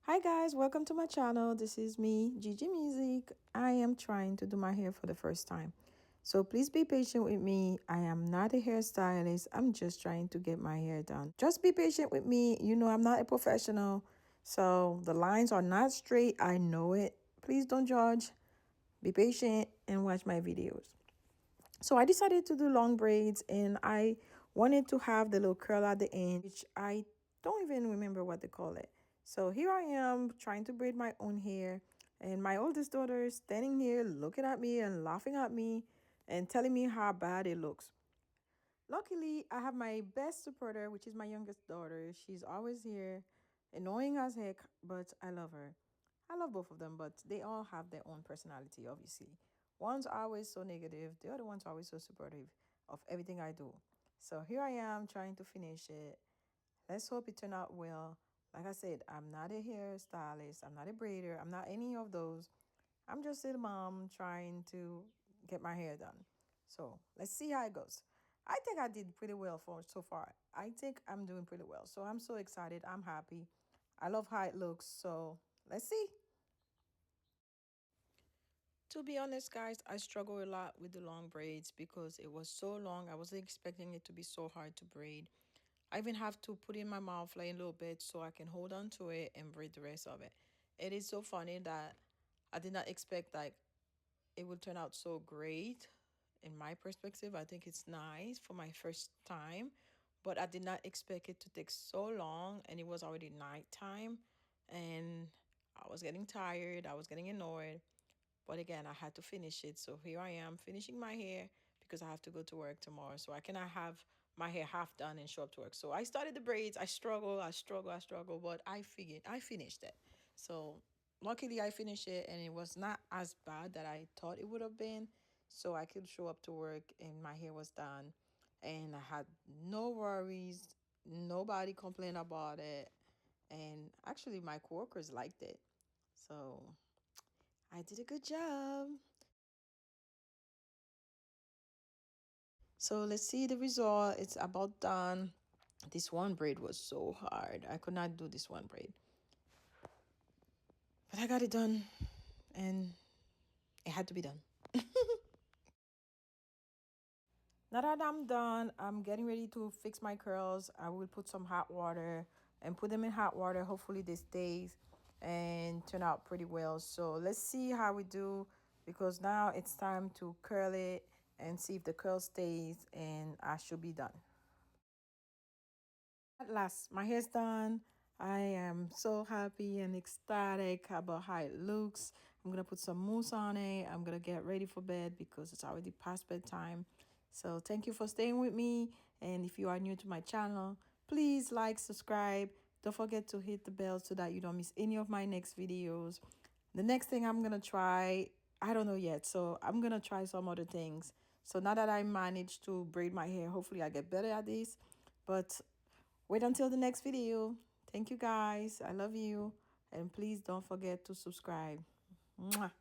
Hi guys, welcome to my channel. This is me, Guigui Mizik. I am trying to do my hair for the first time. So please be patient with me. I am not a hairstylist. I'm just trying to get my hair done. Just be patient with me. You know I'm not a professional. So the lines are not straight. I know it. Please don't judge. Be patient and watch my videos. So I decided to do long braids and I wanted to have the little curl at the end, which I don't even remember what they call it. So here I am trying to braid my own hair, and my oldest daughter is standing here looking at me and laughing at me and telling me how bad it looks. Luckily, I have my best supporter, which is my youngest daughter. She's always here, annoying as heck, but I love her. I love both of them, but they all have their own personality, obviously. One's always so negative, the other one's always so supportive of everything I do. So here I am trying to finish it. Let's hope it turned out well. Like I said, I'm not a hairstylist, I'm not a braider, I'm not any of those. I'm just a mom trying to get my hair done. So let's see how it goes. I think I did pretty well for so far. I think I'm doing pretty well. So I'm so excited. I'm happy. I love how it looks. So let's see. To be honest, guys, I struggle a lot with the long braids because it was so long. I wasn't expecting it to be so hard to braid. I even have to put it in my mouth like a little bit so I can hold on to it and braid the rest of it. It is so funny that I did not expect like it will turn out so great. In my perspective, I think it's nice for my first time, but I did not expect it to take so long, and it was already nighttime, and I was getting tired, I was getting annoyed, but again, I had to finish it. So here I am finishing my hair because I have to go to work tomorrow. So I cannot have my hair half done and show up to work. So I started the braids. I struggle, but I finished it. So luckily I finished it and it was not as bad that I thought it would have been. So I could show up to work and my hair was done. And I had no worries. Nobody complained about it. And actually my coworkers liked it. So I did a good job. So let's see the result. It's about done. This one braid was so hard. I could not do this one braid. But I got it done and it had to be done. Now that I'm done, I'm getting ready to fix my curls. I will put some hot water and put them in hot water. Hopefully this stays and turn out pretty well. So let's see how we do, because now it's time to curl it and see if the curl stays, and I should be done. At last, my hair's done. I am so happy and ecstatic about how it looks. I'm gonna put some mousse on it. I'm gonna get ready for bed because it's already past bedtime. So thank you for staying with me. And if you are new to my channel, please like, subscribe. Don't forget to hit the bell so that you don't miss any of my next videos. The next thing I'm gonna try, I don't know yet. So I'm gonna try some other things. So now that I managed to braid my hair, hopefully I get better at this. But wait until the next video. Thank you guys. I love you. And please don't forget to subscribe. Mwah.